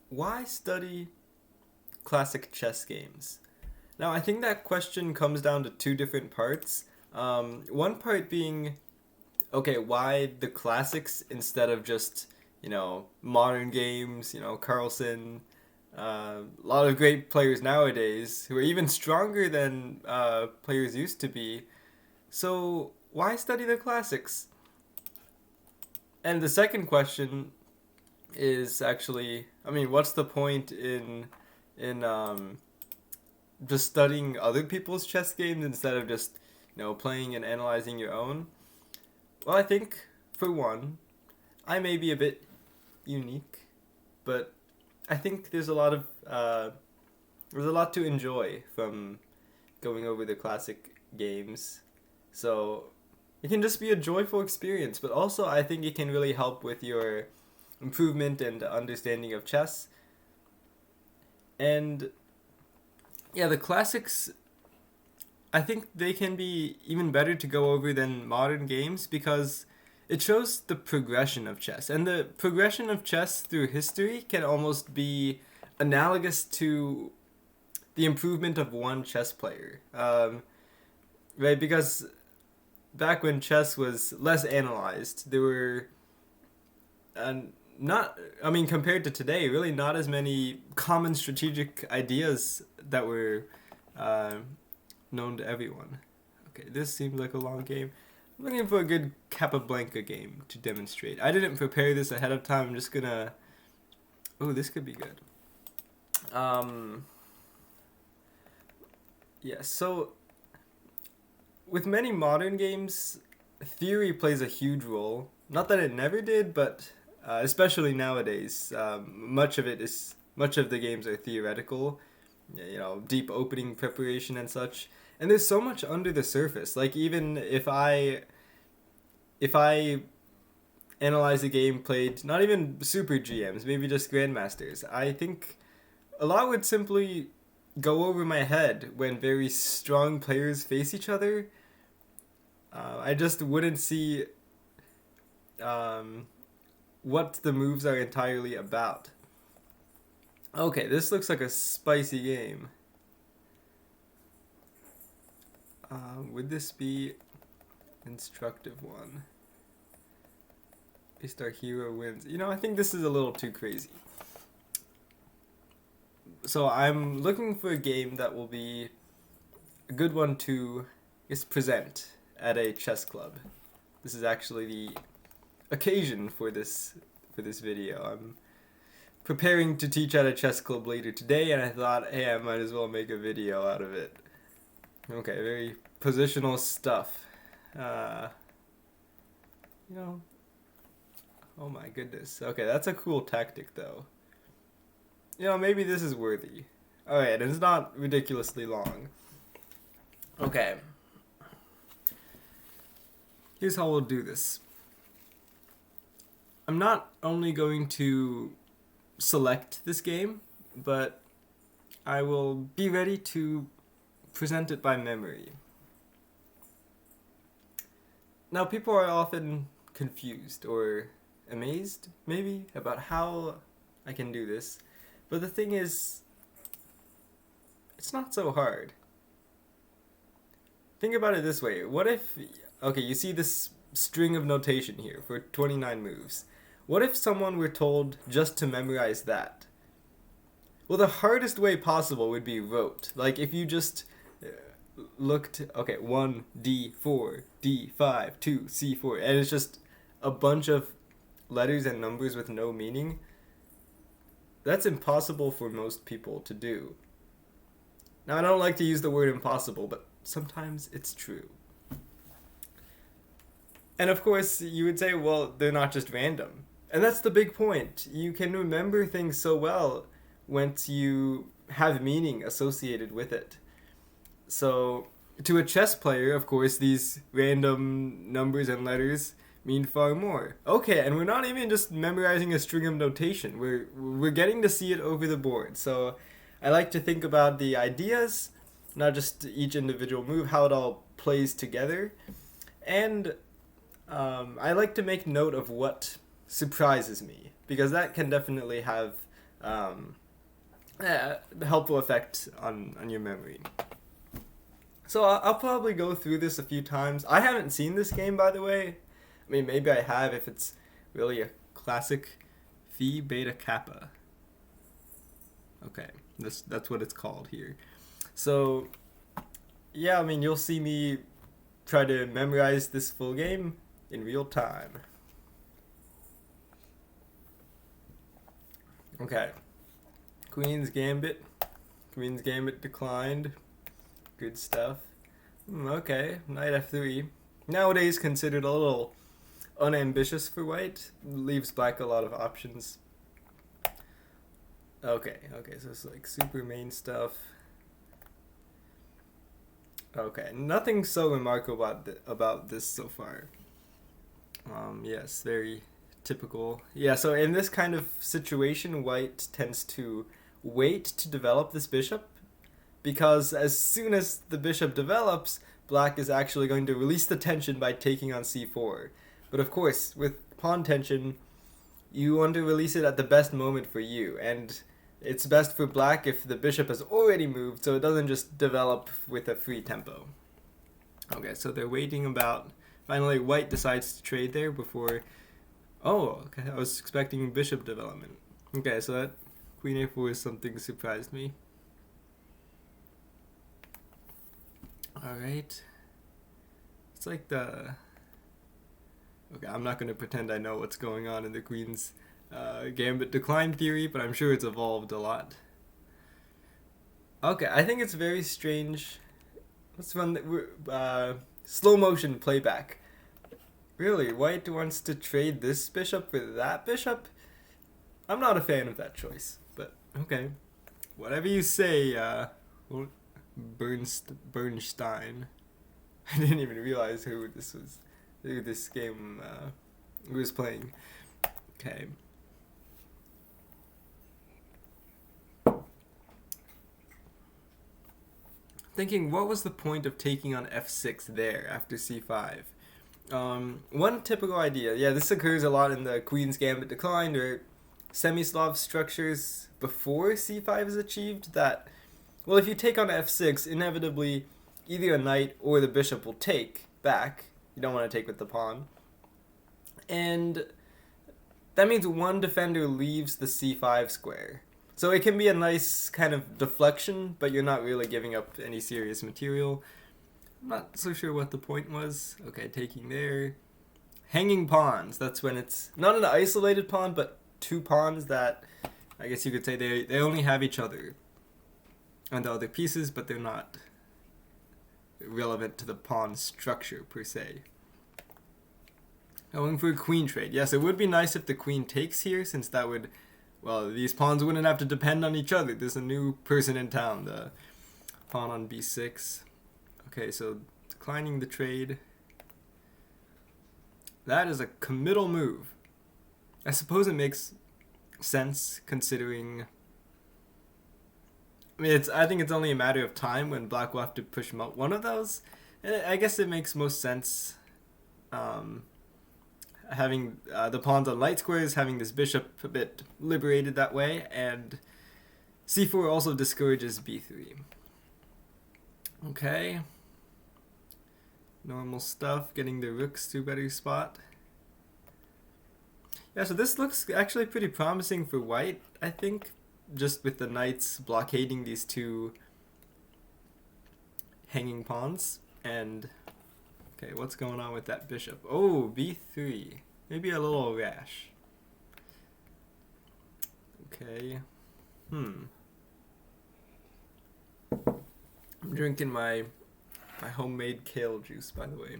Why study classic chess games? Now, I think that question comes down to two different parts. One part being, okay, why the classics instead of just, modern games, Carlsen, a lot of great players nowadays who are even stronger than players used to be. So, why study the classics? And the second question is actually, I mean, what's the point in just studying other people's chess games instead of just playing and analyzing your own? Well, I think for one, I may be a bit unique, but I think there's a lot to enjoy from going over the classic games. So it can just be a joyful experience, but also I think it can really help with your improvement and understanding of chess. And yeah, the classics, I think they can be even better to go over than modern games because it shows the progression of chess. And the progression of chess through history can almost be analogous to the improvement of one chess player. Right? Because back when chess was less analyzed, there were not, I mean, compared to today, really not as many common strategic ideas that were uh, known to everyone. Okay, this seems like a long game. I'm looking for a good Capablanca game to demonstrate. I didn't prepare this ahead of time. I'm just gonna. Oh, this could be good. Um, yeah, so with many modern games, theory plays a huge role. Not that it never did, but especially nowadays, much of the games are theoretical. Deep opening preparation and such. And there's so much under the surface. Like even if I analyze a game played, not even super GMs, maybe just grandmasters, I think a lot would simply go over my head when very strong players face each other. I just wouldn't see um, what the moves are entirely about. Okay, this looks like a spicy game. Would this be instructive one? At least our hero wins. I think this is a little too crazy. So I'm looking for a game that will be a good one to present at a chess club. This is actually the occasion for this video. I'm preparing to teach at a chess club later today, and I thought, hey, I might as well make a video out of it. Okay, very positional stuff. Uh, you know, oh my goodness. Okay, that's a cool tactic, though. Maybe this is worthy. Alright, it's not ridiculously long. Okay. Here's how we'll do this. I'm not only going to select this game, but I will be ready to present it by memory. Now, people are often confused or amazed, maybe, about how I can do this. But the thing is, it's not so hard. Think about it this way. What if, okay, you see this string of notation here for 29 moves. What if someone were told just to memorize that? Well, the hardest way possible would be rote. Like if you just looked, okay, 1, D4, D5, 2, C4, and it's just a bunch of letters and numbers with no meaning. That's impossible for most people to do. Now, I don't like to use the word impossible, but sometimes it's true. And of course, you would say, well, they're not just random. And that's the big point. You can remember things so well once you have meaning associated with it. So, to a chess player, of course, these random numbers and letters mean far more. Okay, and we're not even just memorizing a string of notation. We're getting to see it over the board. So, I like to think about the ideas, not just each individual move, how it all plays together. And I like to make note of what surprises me, because that can definitely have helpful effect on your memory. So I'll probably go through this a few times. I haven't seen this game, by the way. I mean, maybe I have if it's really a classic. Phi Beta Kappa. Okay, that's what it's called here. So, yeah, I mean, you'll see me try to memorize this full game in real time. Okay. Queen's Gambit. Queen's Gambit declined. Good stuff. Okay, knight f3. Nowadays considered a little unambitious for white. Leaves black a lot of options. Okay, so it's like super main stuff. Okay, nothing so remarkable about this so far. Yes, very typical. Yeah, so in this kind of situation, white tends to wait to develop this bishop, because as soon as the bishop develops, black is actually going to release the tension by taking on c4. But of course, with pawn tension, you want to release it at the best moment for you, and it's best for black if the bishop has already moved, so it doesn't just develop with a free tempo. Okay, so they're waiting about... Finally, white decides to trade there before... Oh, okay, I was expecting bishop development. Okay, so that queen a4 is something surprised me. Alright. It's like the... Okay, I'm not going to pretend I know what's going on in the queen's gambit decline theory, but I'm sure it's evolved a lot. Okay, I think it's very strange. Let's run the slow motion playback. Really, white wants to trade this bishop for that bishop? I'm not a fan of that choice, but okay. Whatever you say, Bernstein. I didn't even realize who this game was playing. Okay. Thinking, what was the point of taking on f6 there after c5? One typical idea, yeah, this occurs a lot in the Queen's Gambit decline or semi-Slav structures before c5 is achieved, that, well, if you take on f6, inevitably either a knight or the bishop will take back. You don't want to take with the pawn. And that means one defender leaves the c5 square. So it can be a nice kind of deflection, but you're not really giving up any serious material. I'm not so sure what the point was. Okay, taking there. Hanging pawns. That's when it's not an isolated pawn, but two pawns that I guess you could say they only have each other and the other pieces, but they're not relevant to the pawn structure per se. Going for a queen trade. Yes, it would be nice if the queen takes here, since that would, well, these pawns wouldn't have to depend on each other. There's a new person in town, the pawn on b6. Okay, so declining the trade. That is a committal move. I suppose it makes sense considering... I mean, I think it's only a matter of time when black will have to push one of those. I guess it makes most sense having the pawns on light squares, having this bishop a bit liberated that way, and c4 also discourages b3. Okay. Normal stuff, getting the rooks to a better spot. Yeah, so this looks actually pretty promising for white, I think, just with the knights blockading these two hanging pawns. And, okay, what's going on with that bishop? Oh, b3. Maybe a little rash. Okay. I'm drinking my homemade kale juice, by the way.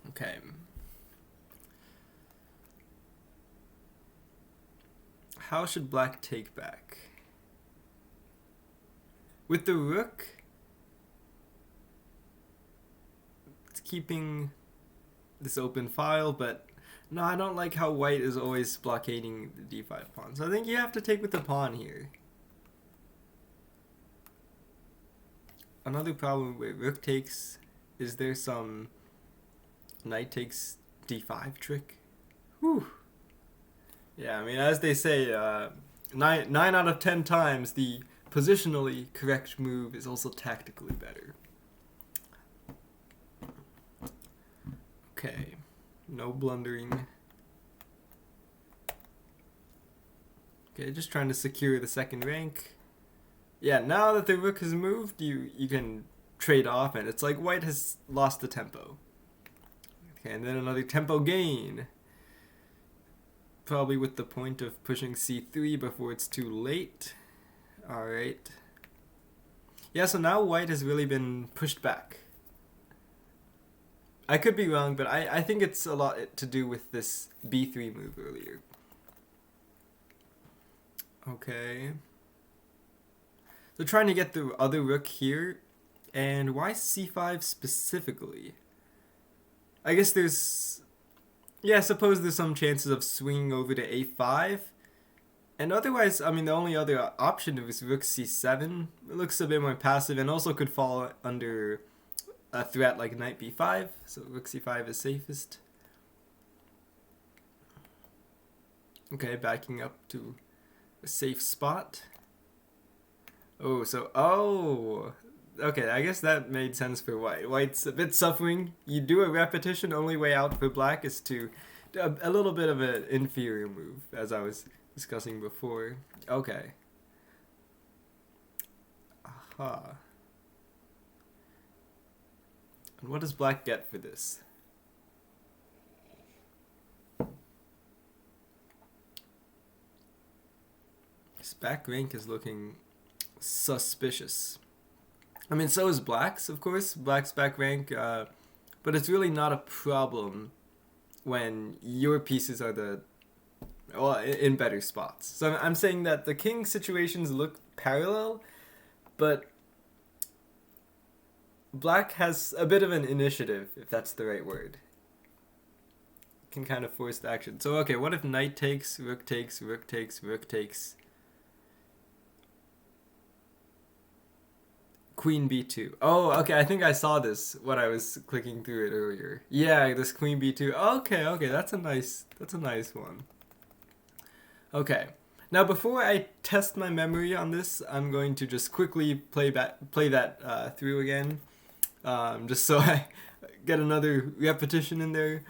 Okay. How should black take back? With the rook, it's keeping this open file, but no, I don't like how white is always blockading the d5 pawn. So I think you have to take with the pawn here. Another problem with rook takes, is there some knight takes d5 trick? Whew. Yeah, I mean, as they say, nine out of 10 times, the positionally correct move is also tactically better. Okay, no blundering. Okay, just trying to secure the second rank. Yeah, now that the rook has moved, you can trade off, and it's like white has lost the tempo. Okay, and then another tempo gain. Probably with the point of pushing c3 before it's too late. Alright. Yeah, so now white has really been pushed back. I could be wrong, but I think it's a lot to do with this b3 move earlier. Okay. So trying to get the other rook here. And why c5 specifically? I guess there's... Yeah, I suppose there's some chances of swinging over to a5. And otherwise, I mean, the only other option is rook c7. It looks a bit more passive and also could fall under a threat like knight b5. So rook c5 is safest. Okay, backing up to a safe spot. Okay, I guess that made sense for white. White's a bit suffering. You do a repetition, only way out for black is to do a little bit of an inferior move, as I was discussing before. Okay. Aha. And what does black get for this? This back rank is looking suspicious. I mean, so is black's, of course. Black's back rank, but it's really not a problem when your pieces are in better spots. So I'm saying that the king situations look parallel, but black has a bit of an initiative, if that's the right word. Can kind of force the action. So okay, what if knight takes, rook takes, rook takes, rook takes? Queen b2. Oh, okay, I think I saw this when I was clicking through it earlier. Yeah, this queen b2. Okay, that's a nice one. Okay. Now before I test my memory on this, I'm going to just quickly play that through again. Just so I get another repetition in there.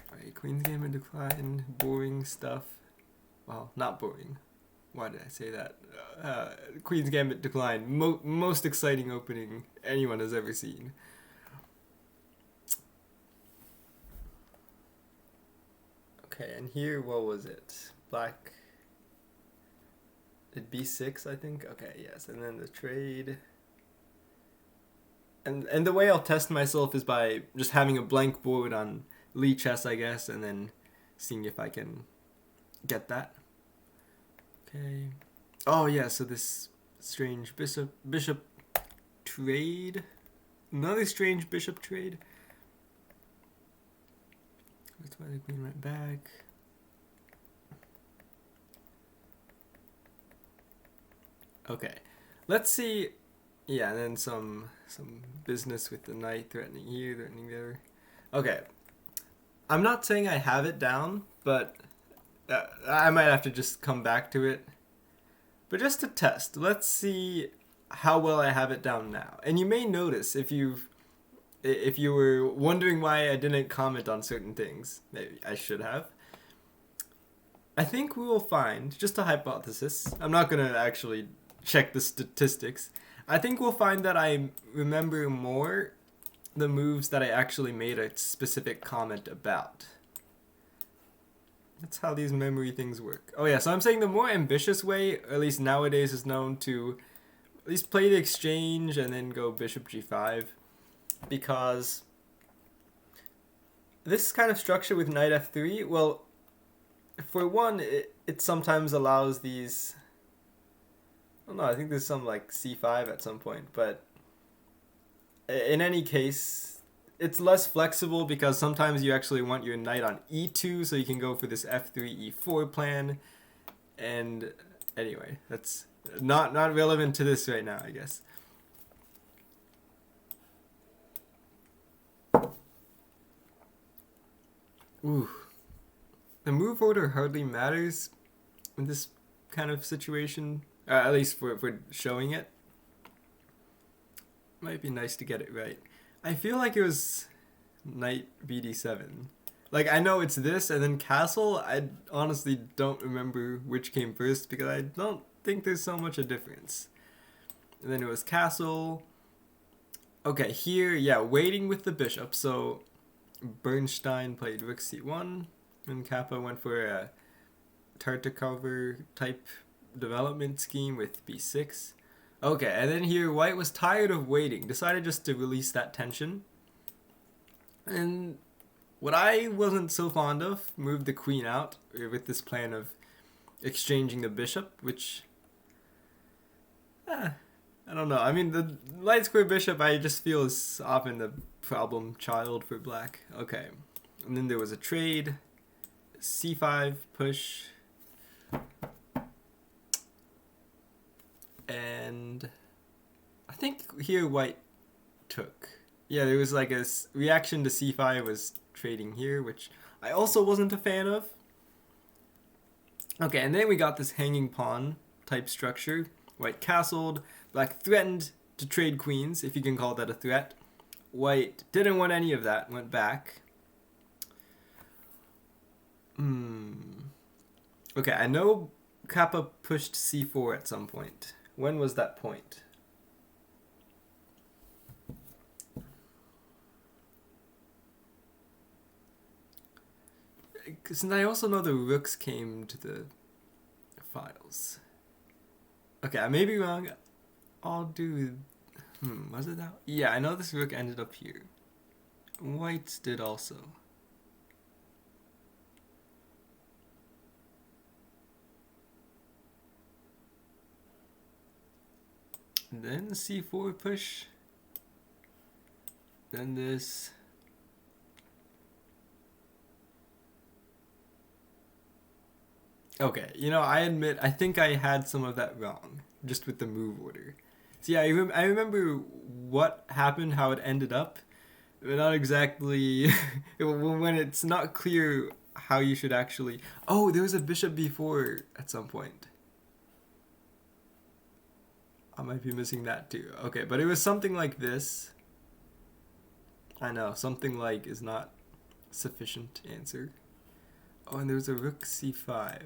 Alright, Queen's Gambit decline, boring stuff. Well, not boring. Why did I say that? Queen's Gambit decline. Most exciting opening anyone has ever seen. Okay, and here, what was it? Black. Did b6, I think? Okay, yes. And then the trade. And the way I'll test myself is by just having a blank board on Lee chess, I guess, and then seeing if I can get that. Okay. Oh yeah, so this strange bishop trade. Another strange bishop trade. That's why the queen went back. Okay. Let's see. Yeah, and then some business with the knight threatening here, threatening there. Okay. I'm not saying I have it down, but I might have to just come back to it. But just to test, let's see how well I have it down now. And you may notice if you were wondering why I didn't comment on certain things, maybe I should have. I think we will find, just a hypothesis, I'm not going to actually check the statistics, I think we'll find that I remember more the moves that I actually made a specific comment about. That's how these memory things work. Oh yeah, so I'm saying the more ambitious way, or at least nowadays, is known to at least play the exchange and then go bishop g5. Because this kind of structure with knight f3, well, for one, it sometimes allows these... I don't know, I think there's some like c5 at some point, but in any case... It's less flexible because sometimes you actually want your knight on e2, so you can go for this f3, e4 plan. And anyway, that's not relevant to this right now, I guess. Ooh. The move order hardly matters in this kind of situation. At least for showing it. Might be nice to get it right. I feel like it was knight bd7. Like, I know it's this and then castle. I honestly don't remember which came first because I don't think there's so much a difference. And then it was castle. Okay, here, yeah, waiting with the bishop. So Bernstein played rook c1 and Kappa went for a Tartakover type development scheme with b6. Okay, and then here white was tired of waiting, decided just to release that tension. And what I wasn't so fond of, moved the queen out with this plan of exchanging the bishop, which, I don't know. I mean, the light square bishop I just feel is often the problem child for black. Okay, and then there was a trade, c5 push, and I think here white took. Yeah, there was like a reaction to c5 was trading here, which I also wasn't a fan of. Okay, and then we got this hanging pawn type structure. White castled, black threatened to trade queens, if you can call that a threat. White didn't want any of that, went back. Okay, I know Kappa pushed c4 at some point. When was that point? Since I also know the rooks came to the files. Okay, I may be wrong. I'll do... was it that? Yeah, I know this rook ended up here. White's did also. Then c4 push. Then this. Okay, you know, I admit, I think I had some of that wrong, just with the move order. So yeah, I remember what happened, how it ended up, but not exactly, when it's not clear how you should actually... Oh, there was a bishop b4 at some point. I might be missing that too. Okay, but it was something like this. I know, something like is not sufficient answer. Oh, and there was a rook c5.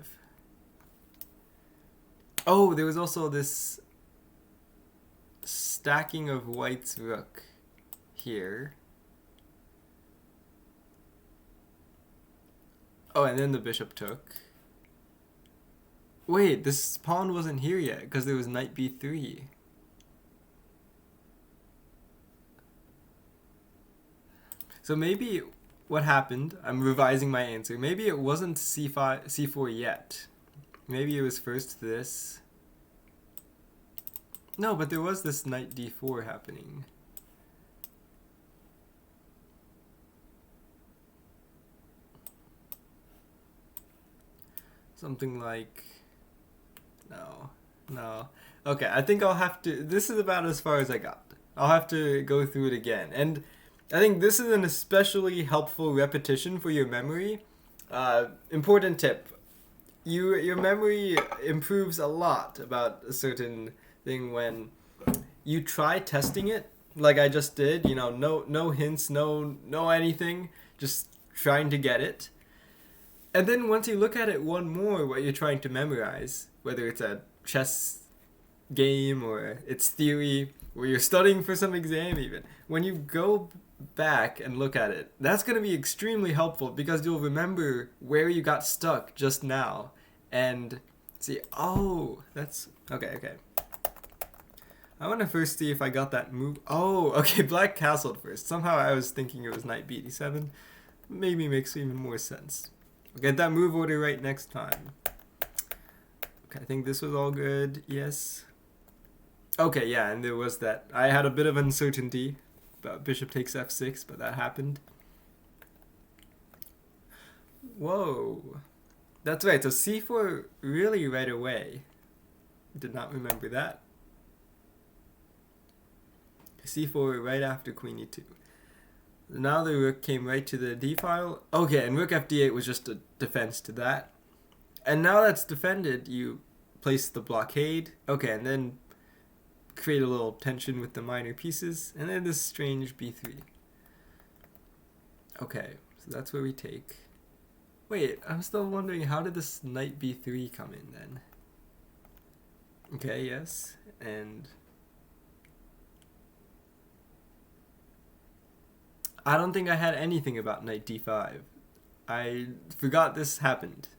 Oh, there was also this stacking of white's rook here. Oh, and then the bishop took. Wait, this pawn wasn't here yet because there was knight b3. So maybe what happened, I'm revising my answer, maybe it wasn't c5, c4 yet. Maybe it was first this. No, but there was this knight d4 happening. Something like... No. Okay, I think I'll have to... This is about as far as I got. I'll have to go through it again. And I think this is an especially helpful repetition for your memory. Important tip. Your memory improves a lot about a certain thing when you try testing it, like I just did. You know, no hints, no anything, just trying to get it. And then once you look at it one more, what you're trying to memorize, whether it's a chess game or it's theory, or you're studying for some exam even, when you go back and look at it, that's going to be extremely helpful because you'll remember where you got stuck just now and see, oh, that's okay. I want to first see if I got that move. Oh, okay, black castled first. Somehow I was thinking it was knight b7. Maybe makes even more sense. We'll get that move order right next time. Okay, I think this was all good. Yes. Okay, yeah, and there was that. I had a bit of uncertainty about bishop takes f6, but that happened. Whoa. That's right, so c4 really right away. Did not remember that. c4 right after queen e2. Now the rook came right to the d file. Okay, and rook f d8 was just a defense to that. And now that's defended, you place the blockade. Okay, and then create a little tension with the minor pieces, and then this strange b3. Okay, so that's where we take. Wait, I'm still wondering, how did this knight b3 come in then? Okay, yes, and I don't think I had anything about knight d5. I forgot this happened.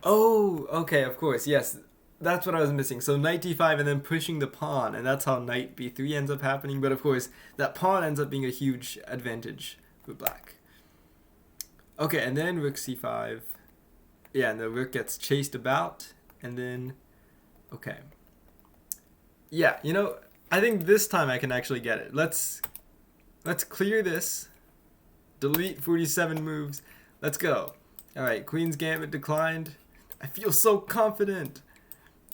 Oh, okay, of course, yes. That's what I was missing. So knight d5 and then pushing the pawn, and that's how knight b3 ends up happening. But of course, that pawn ends up being a huge advantage for black. Okay, and then rook c5. Yeah, and the rook gets chased about, and then, okay. Yeah, you know, I think this time I can actually get it. Let's clear this. Delete 47 moves. Let's go. All right, Queen's Gambit declined. I feel so confident.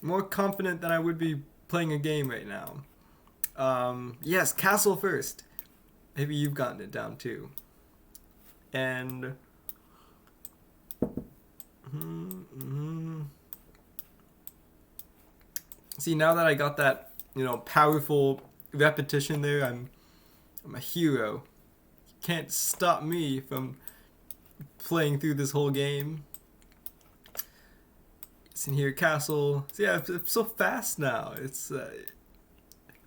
More confident than I would be playing a game right now. Yes, castle first. Maybe you've gotten it down too. And see, now that I got that, you know, powerful repetition there, I'm a hero. You can't stop me from playing through this whole game. It's in here, castle. So yeah, it's so fast now. It's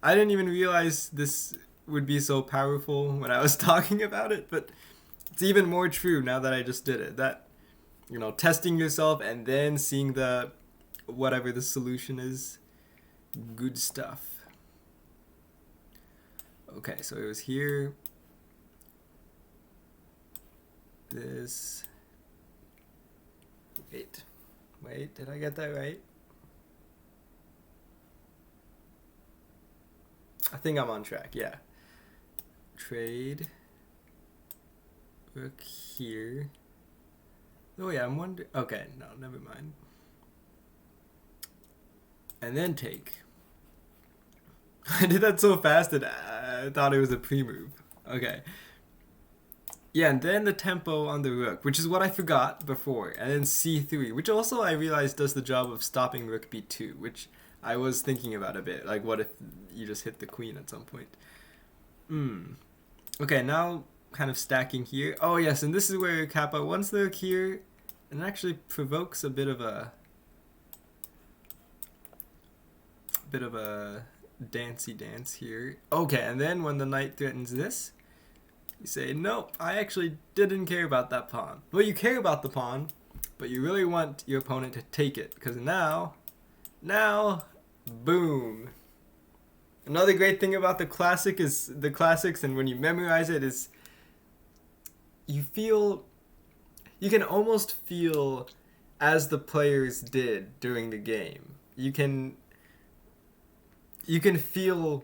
I didn't even realize this would be so powerful when I was talking about it, but it's even more true now that I just did it. That, you know, testing yourself and then seeing the whatever the solution is, good stuff. Okay, so it was here. This. Wait, did I get that right? I think I'm on track, yeah. Trade. Rook here. Oh yeah, I'm wondering. Okay, no, never mind. And then take. I did that so fast that I thought it was a pre-move. Okay. Yeah, and then the tempo on the rook, which is what I forgot before, and then c3, which also I realized does the job of stopping rook b2, which I was thinking about a bit. Like, what if you just hit the queen at some point? Okay, now kind of stacking here. Oh yes, and this is where Kappa, once the rook here, it actually provokes a bit of a dancey dance here. Okay, and then when the knight threatens this, you say, nope, I actually didn't care about that pawn. Well, you care about the pawn, but you really want your opponent to take it, because now, boom. Another great thing about the classics, and when you memorize it, is you can almost feel as the players did during the game. You can feel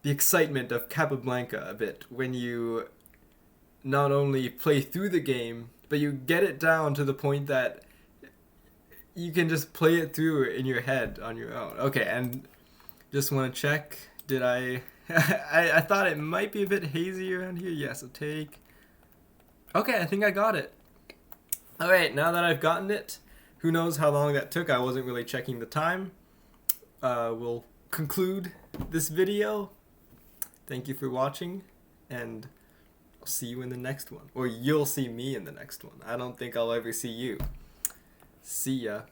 the excitement of Capablanca a bit when you not only play through the game, but you get it down to the point that you can just play it through in your head on your own. Okay, and just want to check, did I thought it might be a bit hazy around here. Yes, I'll take. Okay, I think I got it. Alright, now that I've gotten it, who knows how long that took. I wasn't really checking the time. We'll conclude this video. Thank you for watching, and I'll see you in the next one. Or you'll see me in the next one. I don't think I'll ever see you. See ya.